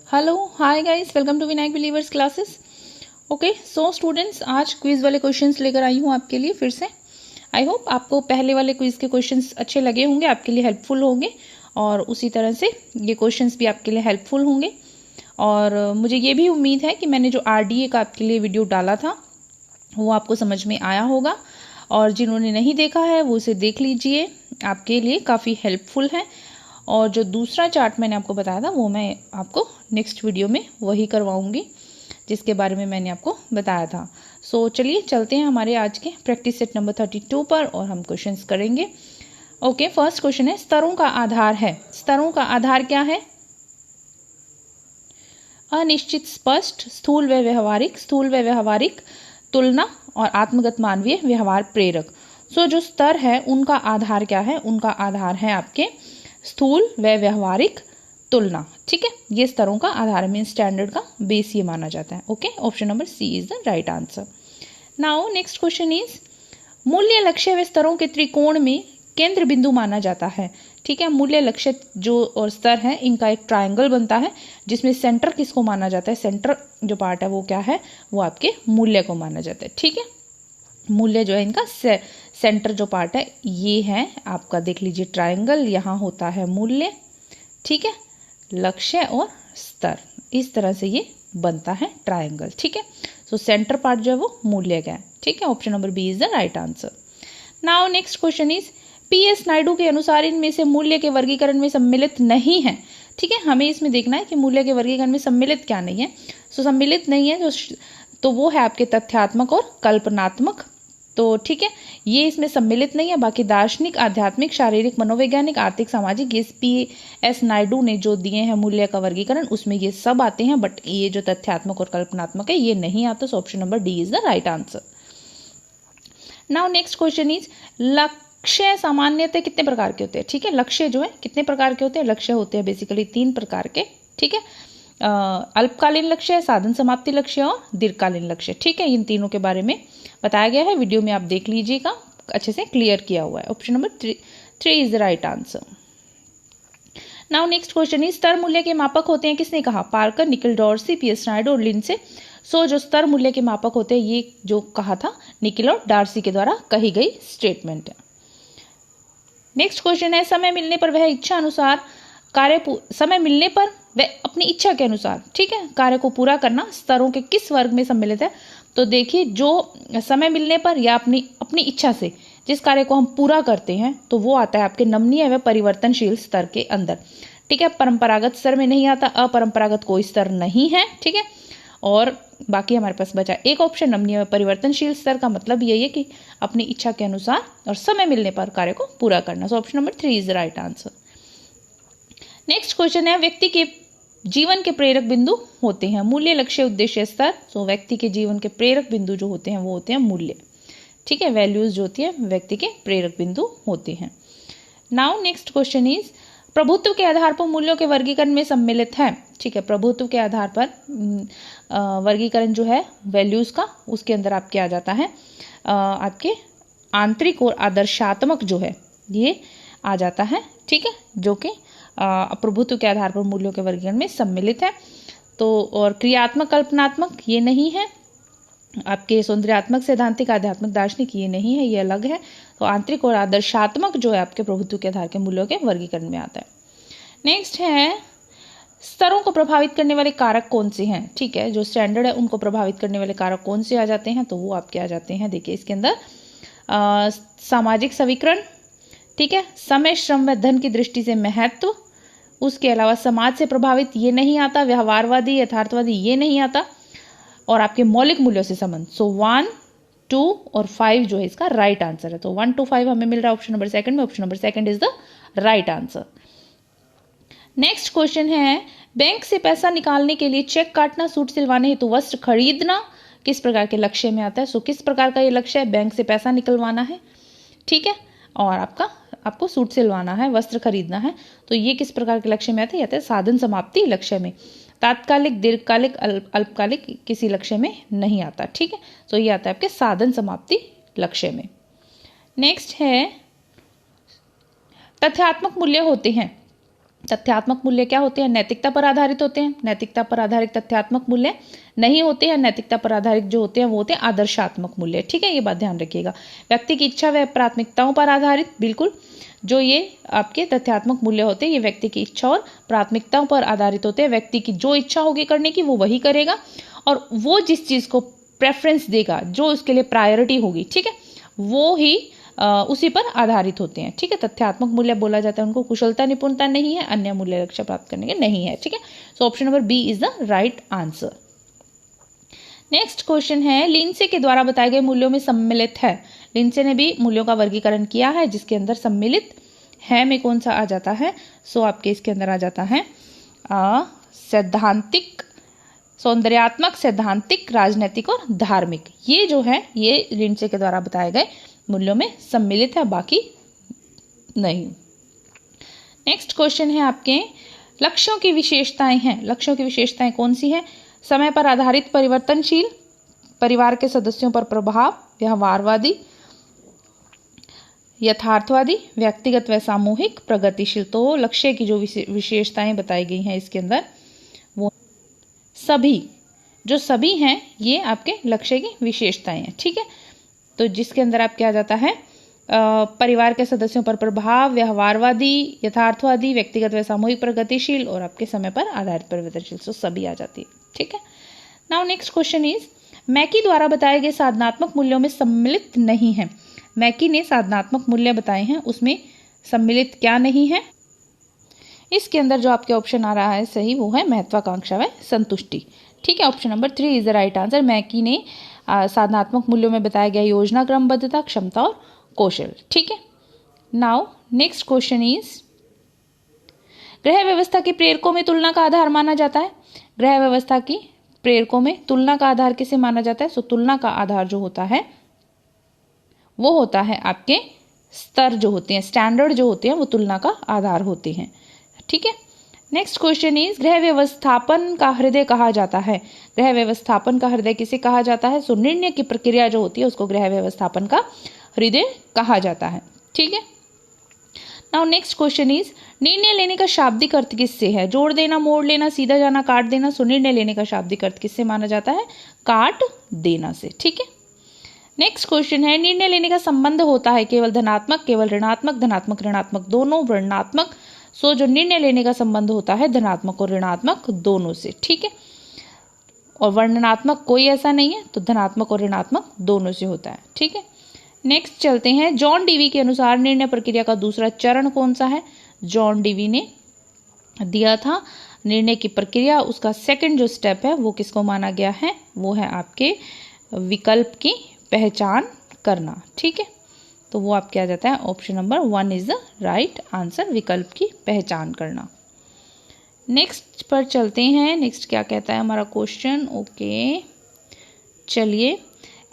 Hello hi guys, welcome to Vinayak believers classes. Okay so students, आज quiz वाले questions लेकर आई हूँ आपके लिए फिर से। आई होप आपको पहले वाले क्विज के क्वेश्चंस अच्छे लगे होंगे, आपके लिए हेल्पफुल होंगे और उसी तरह से ये क्वेश्चंस भी आपके लिए हेल्पफुल होंगे। और मुझे ये भी उम्मीद है कि मैंने जो RDA का आपके लिए वीडियो डाला था वो आपको समझ में आया होगा, और जिन्होंने नहीं देखा है वो उसे देख लीजिए, आपके लिए काफ़ी हेल्पफुल है। और जो दूसरा चार्ट मैंने आपको बताया था वो मैं आपको नेक्स्ट वीडियो में वही करवाऊंगी जिसके बारे में मैंने आपको बताया था। सो चलिए चलते हैं हमारे आज के प्रैक्टिस सेट नंबर 32 पर और हम क्वेश्चंस करेंगे। ओके, फर्स्ट क्वेश्चन है, स्तरों का आधार है। स्तरों का आधार क्या है? अनिश्चित, स्पष्ट, स्थूल व व्यवहारिक, स्थूल व व्यवहारिक, तुलना और आत्मगत मानवीय व्यवहार प्रेरक। सो जो स्तर है उनका आधार क्या है? उनका आधार है आपके स्थूल व व्यवहारिक, तुलना। ठीक है, ये स्तरों का आधार में स्टैंडर्ड का बेस ये माना जाता है। Okay, option number C is the right answer. Now next question is, मूल्य, लक्ष्य व स्तरों के त्रिकोण में केंद्र बिंदु माना जाता है। ठीक है, मूल्य, लक्ष्य जो और स्तर है इनका एक ट्रायंगल बनता है जिसमें सेंटर किसको माना जाता है? सेंटर जो पार्ट है वो क्या है? वो आपके मूल्य को माना जाता है। ठीक है, मूल्य जो है इनका सेंटर जो पार्ट है ये है आपका, देख लीजिए ट्रायंगल, यहाँ होता है मूल्य, ठीक है, लक्ष्य और स्तर, इस तरह से ये बनता है ट्रायंगल। ठीक है, सो सेंटर पार्ट जो है वो मूल्य का है। ठीक है, option number B is the right answer. Now next question is, PS Naidu के अनुसार इनमें से मूल्य के वर्गीकरण में सम्मिलित नहीं है। ठीक है, हमें इसमें देखना है कि मूल्य के वर्गीकरण में सम्मिलित क्या नहीं है। सो सम्मिलित नहीं है तो वो है आपके तथ्यात्मक और कल्पनात्मक। तो ठीक है, ये इसमें सम्मिलित नहीं है। बाकी दार्शनिक, आध्यात्मिक, शारीरिक, मनोवैज्ञानिक, आर्थिक, सामाजिक, ये PS नायडू ने जो दिए हैं मूल्य का वर्गीकरण उसमें ये सब आते हैं, बट ये जो तथ्यात्मक और कल्पनात्मक है ये नहीं आता। सो option number D is the right answer. Now next question is, लक्ष्य सामान्यतः कितने प्रकार के होते हैं? ठीक है, लक्ष्य जो है कितने प्रकार के होते हैं? लक्ष्य होते हैं बेसिकली 3 प्रकार के। ठीक है, अल्पकालीन लक्ष्य, साधन समाप्ति लक्ष्य और दीर्घकालीन लक्ष्य। ठीक है, इन तीनों के बारे में बताया गया है, वीडियो में आप देख लीजिएगा, अच्छे से क्लियर किया हुआ है। Option number 3 is the right answer. Now next question is, स्तर मूल्य के मापक होते हैं, किसने कहा? पार्कर, निकल डॉर्सी, PS नायडू और लिंडसे। सो जो स्तर मूल्य के मापक होते हैं ये जो कहा था निकल और डार्सी के द्वारा कही गई स्टेटमेंट है। नेक्स्ट क्वेश्चन है, समय मिलने पर वह इच्छा अनुसार समय मिलने पर वह अपनी इच्छा के अनुसार, ठीक है, कार्य को पूरा करना स्तरों के किस वर्ग में सम्मिलित है? तो देखिए, जो समय मिलने पर या अपनी इच्छा से जिस कार्य को हम पूरा करते हैं तो वो आता है आपके नमनीय व परिवर्तनशील स्तर के अंदर। ठीक है, परंपरागत स्तर में नहीं आता, अपरंपरागत कोई स्तर नहीं है। ठीक है, और बाकी हमारे पास बचा एक ऑप्शन, नमनीय व परिवर्तनशील स्तर का मतलब यही है कि अपनी इच्छा के अनुसार और समय मिलने पर कार्य को पूरा करना। सो option number 3 is the right answer. Next question है, व्यक्ति के जीवन के प्रेरक बिंदु होते हैं, मूल्य, लक्ष्य, उद्देश्य, स्तर। सो व्यक्ति के जीवन के प्रेरक बिंदु जो होते हैं वो होते हैं मूल्य। ठीक है, वैल्यूज जो होती है व्यक्ति के प्रेरक बिंदु होते हैं। नाउ नेक्स्ट क्वेश्चन इज, प्रभुत्व के आधार पर मूल्यों के वर्गीकरण में सम्मिलित है। ठीक है, प्रभुत्व के आधार पर वर्गीकरण जो है वैल्यूज का, उसके अंदर आपके आ जाता है आपके आंतरिक और आदर्शात्मक जो है ये आ जाता है। ठीक है, जो कि प्रभुत्व के आधार पर मूल्यों के वर्गीकरण में सम्मिलित है। तो और क्रियात्मक, कल्पनात्मक ये नहीं है, आपके सौंदर्यात्मक, सैद्धांतिक, आध्यात्मिक, दार्शनिक ये नहीं है, ये अलग है। तो आंतरिक और आदर्शात्मक जो है आपके प्रभुत्व के आधार के मूल्यों के वर्गीकरण में आता है। नेक्स्ट है, स्तरों को प्रभावित करने वाले कारक कौन से हैं? ठीक है, जो स्टैंडर्ड है उनको प्रभावित करने वाले कारक कौन से आ जाते हैं? तो वो आपके आ जाते हैं, देखिए इसके अंदर सामाजिक समीकरण, ठीक है, समय, श्रम व धन की दृष्टि से महत्व, उसके अलावा समाज से प्रभावित ये नहीं आता, व्यवहारवादी, यथार्थवादी ये नहीं आता, और आपके मौलिक मूल्यों से संबंध। सो 1, 2 और 5 जो है इसका राइट आंसर है। तो 1 to 5 हमें मिल रहा है ऑप्शन नंबर सेकंड में, option number second is the right answer. Next question है, बैंक से पैसा निकालने के लिए चेक काटना, सूट सिलवाने हेतु वस्त्र खरीदना किस प्रकार के लक्ष्य में आता है? सो किस प्रकार का ये लक्ष्य है? बैंक से पैसा निकलवाना है, ठीक है, और आपको सूट सिलवाना है, वस्त्र खरीदना है, तो ये किस प्रकार के लक्ष्य में आते हैं? साधन समाप्ति लक्ष्य में। तात्कालिक, दीर्घकालिक, अल्पकालिक किसी लक्ष्य में नहीं आता। ठीक है, तो ये आता है आपके साधन समाप्ति लक्ष्य में। नेक्स्ट है, तथ्यात्मक मूल्य होते हैं तथ्यात्मक मूल्य क्या होते हैं? नैतिकता पर आधारित होते हैं। नैतिकता पर आधारित तथ्यात्मक मूल्य नहीं होते हैं। नैतिकता पर आधारित जो होते हैं वो होते हैं आदर्शात्मक मूल्य। ठीक है, ये बात ध्यान रखिएगा। व्यक्ति की इच्छा व प्राथमिकताओं पर आधारित, बिल्कुल, जो ये आपके तथ्यात्मक मूल्य होते हैं ये व्यक्ति की इच्छा और प्राथमिकताओं पर आधारित होते हैं। व्यक्ति की जो इच्छा होगी करने की वो वही करेगा, और वो जिस चीज को प्रेफरेंस देगा, जो उसके लिए प्रायोरिटी होगी, ठीक है, वो ही उसी पर आधारित होते हैं। ठीक है, तथ्यात्मक मूल्य बोला जाता है उनको कुशलता निपुणता नहीं है, अन्य मूल्य लक्ष्य प्राप्त करने के नहीं है। ठीक है, so option number B is the right answer. Next question है, लिंडसे के द्वारा बताए गए मूल्यों में सम्मिलित है। लिंडसे ने भी मूल्यों का वर्गीकरण किया है, जिसके अंदर सम्मिलित है में कौन सा आ जाता है? सो आपके इसके अंदर आ जाता है सैद्धांतिक, सौंदर्यात्मक, सैद्धांतिक, राजनैतिक और धार्मिक। ये जो है ये लिंडसे के द्वारा बताए गए मूल्यों में सम्मिलित है, बाकी नहीं। नेक्स्ट क्वेश्चन है आपके, लक्ष्यों की विशेषताएं हैं। लक्ष्यों की विशेषताएं कौन सी हैं? समय पर आधारित, परिवर्तनशील, परिवार के सदस्यों पर प्रभाव, व्यवहारवादी, यथार्थवादी, व्यक्तिगत व सामूहिक, प्रगतिशील। तो लक्ष्य की जो विशेषताएं बताई गई हैं इसके अंदर वो सभी, जो सभी हैं ये आपके लक्ष्य की विशेषताएं हैं। ठीक है, तो जिसके अंदर आप क्या जाता है, परिवार के सदस्यों पर प्रभाव, व्यवहारवादी, यथार्थवादी, व्यक्तिगत व सामूहिक, प्रगतिशील और आपके समय पर आधारित परिवर्तनशील, तो सभी आ जाती है। ठीक है, नाउ नेक्स्ट क्वेश्चन इज, मैकी द्वारा बताए गए साधनात्मक मूल्यों में सम्मिलित नहीं है। मैकी ने साधनात्मक मूल्य बताए हैं, उसमें सम्मिलित क्या नहीं है? इसके अंदर जो आपके ऑप्शन आ रहा है सही वो है महत्वाकांक्षा व संतुष्टि। ठीक है, option number 3 is the right answer. मैकी ने साधनात्मक मूल्यों में बताया गया योजना, क्रमबद्धता, क्षमता और कौशल। ठीक है, नाउ नेक्स्ट क्वेश्चन इज, गृह व्यवस्था के प्रेरकों में तुलना का आधार माना जाता है। गृह व्यवस्था की प्रेरकों में तुलना का आधार किसे माना जाता है? सो तुलना का आधार जो होता है वो होता है आपके स्तर जो होते हैं, स्टैंडर्ड जो होते हैं वो तुलना का आधार होते हैं। ठीक है, नेक्स्ट क्वेश्चन इज, गृह व्यवस्थापन का हृदय कहा जाता है। गृह व्यवस्थापन का हृदय किसे कहा जाता है? सो निर्णय की प्रक्रिया जो होती है उसको गृह व्यवस्थापन का हृदय कहा जाता है। ठीक है, नाउ नेक्स्ट क्वेश्चन इज, निर्णय लेने का शाब्दिक अर्थ किससे है? जोड़ देना, मोड़ लेना, सीधा जाना, काट देना। सो निर्णय लेने का शाब्दिक अर्थ किससे माना जाता है? काट देना से। ठीक है, नेक्स्ट क्वेश्चन है, निर्णय लेने का संबंध होता है केवल धनात्मक, केवल ऋणात्मक, धनात्मक ऋणात्मक दोनों, वर्णात्मक। सो जो निर्णय लेने का संबंध होता है धनात्मक और ऋणात्मक दोनों से। ठीक है, और वर्णनात्मक कोई ऐसा नहीं है, तो धनात्मक और ऋणात्मक दोनों से होता है। ठीक है, नेक्स्ट चलते हैं, जॉन डीवी के अनुसार निर्णय प्रक्रिया का दूसरा चरण कौन सा है? जॉन डीवी ने दिया था निर्णय की प्रक्रिया, उसका सेकंड जो स्टेप है वो किसको माना गया है? वो है आपके विकल्प की पहचान करना। ठीक है, तो वो आप क्या जाता है? Option number 1 is the right answer, विकल्प की पहचान करना। नेक्स्ट पर चलते हैं, नेक्स्ट क्या कहता है हमारा क्वेश्चन। ओके, चलिए,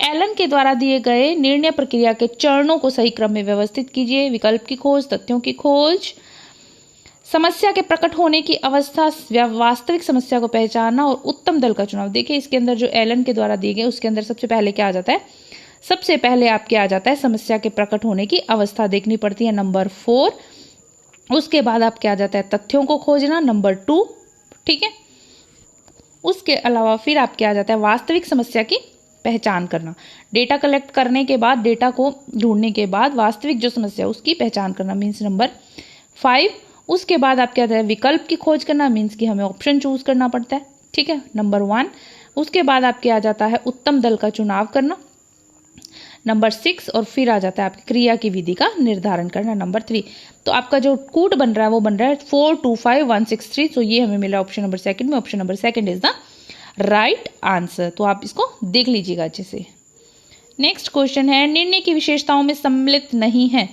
एलन के द्वारा दिए गए निर्णय प्रक्रिया के चरणों को सही क्रम में व्यवस्थित कीजिए। विकल्प की खोज, तथ्यों की खोज, समस्या के प्रकट होने की अवस्था, वास्तविक समस्या को पहचानना और उत्तम दल का चुनाव। देखिए इसके अंदर जो एलन के द्वारा दिए गए उसके अंदर सबसे पहले क्या आ जाता है? सबसे पहले आपके आ जाता है समस्या के प्रकट होने की अवस्था देखनी पड़ती है, नंबर 4। उसके बाद आप क्या आ जाता है? तथ्यों को खोजना, नंबर 2। ठीक है, उसके अलावा फिर आप क्या आ जाता है? वास्तविक समस्या की पहचान करना। डेटा कलेक्ट करने के बाद, डेटा को ढूंढने के बाद वास्तविक जो समस्या उसकी पहचान करना, मीन्स नंबर 5। उसके बाद आप क्या आता है? विकल्प की खोज करना, मीन्स कि हमें ऑप्शन चूज करना पड़ता है। ठीक है, नंबर 1। उसके बाद आपके आ जाता है उत्तम दल का चुनाव करना, नंबर 6। और फिर आ जाता है आपकी क्रिया की विधि का निर्धारण करना, नंबर 3। तो आपका जो कूट बन रहा है वो बन रहा है 4 2 5 1 6 3। तो ये हमें मिला ऑप्शन नंबर 2 में। Option number 2 is the right answer. तो आप इसको देख लीजिएगा अच्छे से। नेक्स्ट क्वेश्चन है, निर्णय की विशेषताओं में सम्मिलित नहीं है।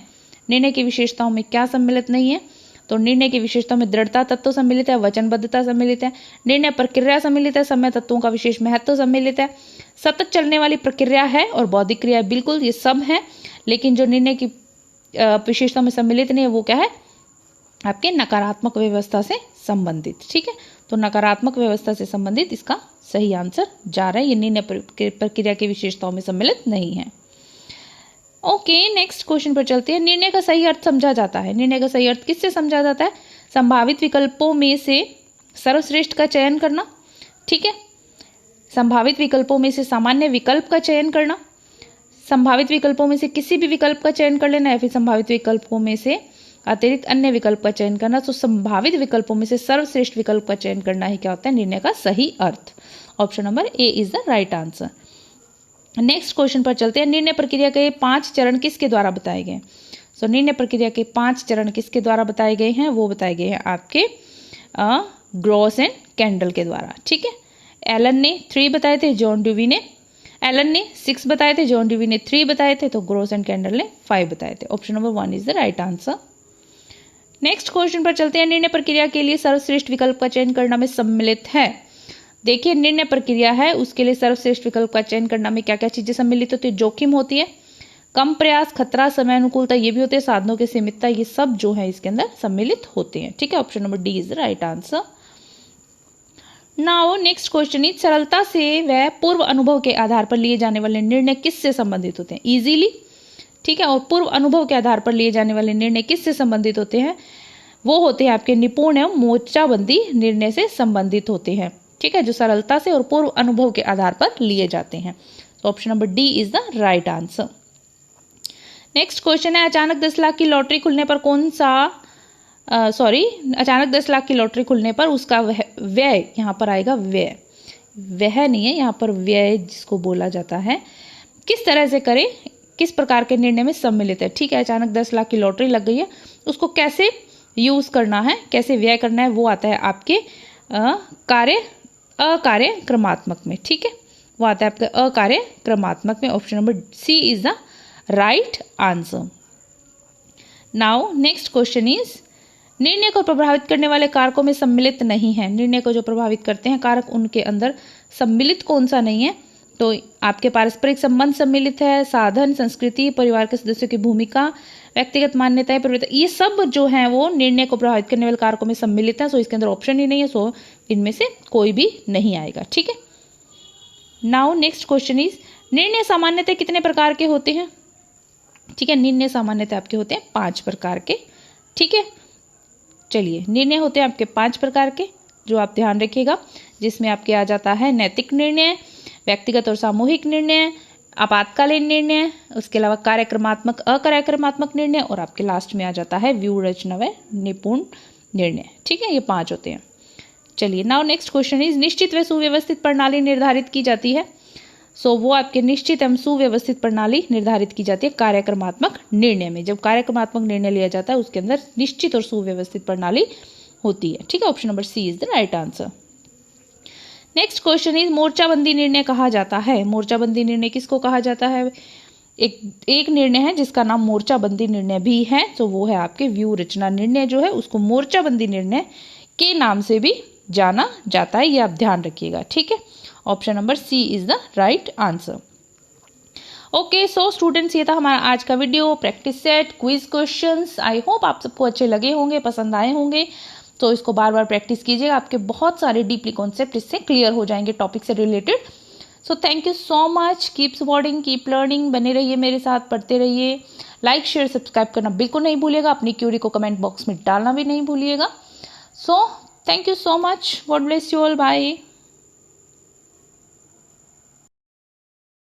निर्णय की विशेषताओं में क्या सम्मिलित नहीं है? तो निर्णय की विशेषताओं में दृढ़ता तत्व सम्मिलित है, वचनबद्धता सम्मिलित है, निर्णय प्रक्रिया सम्मिलित है, समय तत्वों का विशेष महत्व सम्मिलित है, सतत चलने वाली प्रक्रिया है और बौद्धिक क्रिया, बिल्कुल ये सब है। लेकिन जो निर्णय की विशेषताओं में सम्मिलित नहीं है वो क्या है? आपके नकारात्मक व्यवस्था से संबंधित। ठीक है, तो नकारात्मक व्यवस्था से संबंधित इसका सही आंसर जा रहा है। ये निर्णय प्रक्रिया की विशेषताओं में सम्मिलित नहीं है। ओके, नेक्स्ट क्वेश्चन पर चलते हैं। निर्णय का सही अर्थ समझा जाता है। निर्णय का सही अर्थ किससे समझा जाता है? संभावित विकल्पों में से सर्वश्रेष्ठ का चयन करना, ठीक है, संभावित विकल्पों में से सामान्य विकल्प का चयन करना, संभावित विकल्पों में से किसी भी विकल्प का चयन कर लेना, या फिर संभावित विकल्पों में से अतिरिक्त अन्य विकल्प का चयन करना। तो संभावित विकल्पों में से सर्वश्रेष्ठ विकल्प का चयन करना ही क्या होता है, निर्णय का सही अर्थ। Option number A is the right answer. Next question पर चलते हैं। निर्णय प्रक्रिया के 5 चरण किसके द्वारा बताए गए? सो निर्णय प्रक्रिया के 5 चरण किसके द्वारा बताए गए हैं? वो बताए गए हैं आपके ग्रॉस एंड कैंडल के द्वारा, ठीक है। एलन ने 3 बताए थे, जॉन ड्यूवी ने एलन ने 6 बताए थे, जॉन ड्यूवी ने 3 बताए थे, तो ग्रॉस एंड कैंडल ने 5 बताए थे। Option number 1 is the right answer. Next question पर चलते हैं। निर्णय प्रक्रिया के लिए सर्वश्रेष्ठ विकल्प का चयन करना में सम्मिलित है। देखिए, निर्णय प्रक्रिया है, उसके लिए सर्वश्रेष्ठ विकल्प का चयन करना में क्या क्या चीजें सम्मिलित होती है? जोखिम होती है, कम प्रयास, खतरा, समय अनुकूलता, ये भी होते हैं, साधनों की सीमितता, ये सब जो है इसके अंदर सम्मिलित होते हैं, ठीक है। Option number D is the right answer. Now next question is, सरलता से वह पूर्व अनुभव के आधार पर लिए जाने वाले निर्णय किससे संबंधित होते हैं? इजीली, ठीक है। और पूर्व अनुभव के आधार पर लिए जाने वाले निर्णय किससे संबंधित होते हैं? वो होते हैं आपके निपुण एवं मोर्चाबंदी निर्णय से संबंधित होते हैं, ठीक है, जो सरलता से और पूर्व अनुभव के आधार पर लिए जाते हैं। तो option number D is the right answer. Next question है, अचानक 10 लाख की लॉटरी खुलने पर अचानक 10 लाख की लॉटरी खुलने पर उसका व्यय, यहाँ पर आएगा व्यय, वह नहीं है यहाँ पर, व्यय जिसको बोला जाता है, किस तरह से करे, किस प्रकार के निर्णय में सम्मिलित है, ठीक है। अचानक 10 लाख की लॉटरी लग गई है, उसको कैसे यूज करना है, कैसे व्यय करना है, वो आता है आपके अकार्य क्रमात्मक में, ठीक है, वो आता है आपके अकार्य क्रमात्मक में। Option number C is the right answer. Now next question is, निर्णय को प्रभावित करने वाले कारकों में सम्मिलित नहीं है। निर्णय को जो प्रभावित करते हैं कारक, उनके अंदर सम्मिलित कौन सा नहीं है? तो आपके पारस्परिक संबंध सम्मिलित है, साधन, संस्कृति, परिवार के सदस्यों की भूमिका, व्यक्तिगत मान्यताएं, प्रवृत्ति, ये सब जो है वो निर्णय को प्रभावित करने वाले कारकों में सम्मिलित है। सो इसके अंदर ऑप्शन ही नहीं है, सो इनमें से कोई भी नहीं आएगा, ठीक है। नाउ नेक्स्ट क्वेश्चन इज, निर्णय सामान्यतः कितने प्रकार के होते हैं? ठीक है, निर्णय सामान्यतः आपके होते हैं 5 प्रकार के, ठीक है। चलिए, निर्णय होते हैं आपके 5 प्रकार के, जो आप ध्यान रखिएगा, जिसमें आपके आ जाता है नैतिक निर्णय, व्यक्तिगत और सामूहिक निर्णय, आपातकालीन निर्णय, उसके अलावा कार्यक्रमात्मक, अकार्यक्रमात्मक निर्णय, और आपके लास्ट में आ जाता है व्यूह रचना व निपुण निर्णय, ठीक है। ये 5 होते हैं। चलिए, नाउ नेक्स्ट क्वेश्चन इज, निश्चित व सुव्यवस्थित प्रणाली निर्धारित की जाती है। सो वो आपके निश्चित एवं सुव्यवस्थित प्रणाली निर्धारित की जाती है कार्यक्रमात्मक निर्णय में। जब कार्यक्रमात्मक निर्णय लिया जाता है, उसके अंदर निश्चित और सुव्यवस्थित प्रणाली होती है, ठीक है। Option number C is the right answer. Next question is, मोर्चाबंदी निर्णय कहा जाता है। मोर्चाबंदी निर्णय किसको कहा जाता है? एक निर्णय है जिसका नाम मोर्चाबंदी निर्णय भी है, तो वो है आपके व्यूह रचना निर्णय जो है, उसको मोर्चाबंदी निर्णय के नाम से भी जाना जाता है, ये आप ध्यान रखिएगा, ठीक है। Option number C is the right answer. Okay, so students, ये था हमारा आज का video, practice set, quiz questions. I hope आप सबको अच्छे लगे होंगे, पसंद आए होंगे। तो इसको बार बार प्रैक्टिस कीजिएगा, आपके बहुत सारे डीपली कॉन्सेप्ट इससे क्लियर हो जाएंगे टॉपिक से related. So thank you so much, keep supporting, keep learning, बने रहिए मेरे साथ, पढ़ते रहिए। लाइक, शेयर, सब्सक्राइब करना बिल्कुल नहीं भूलिएगा, अपनी क्यूरी को कमेंट बॉक्स में डालना भी नहीं भूलिएगा। So thank you so much, God bless you all, bye.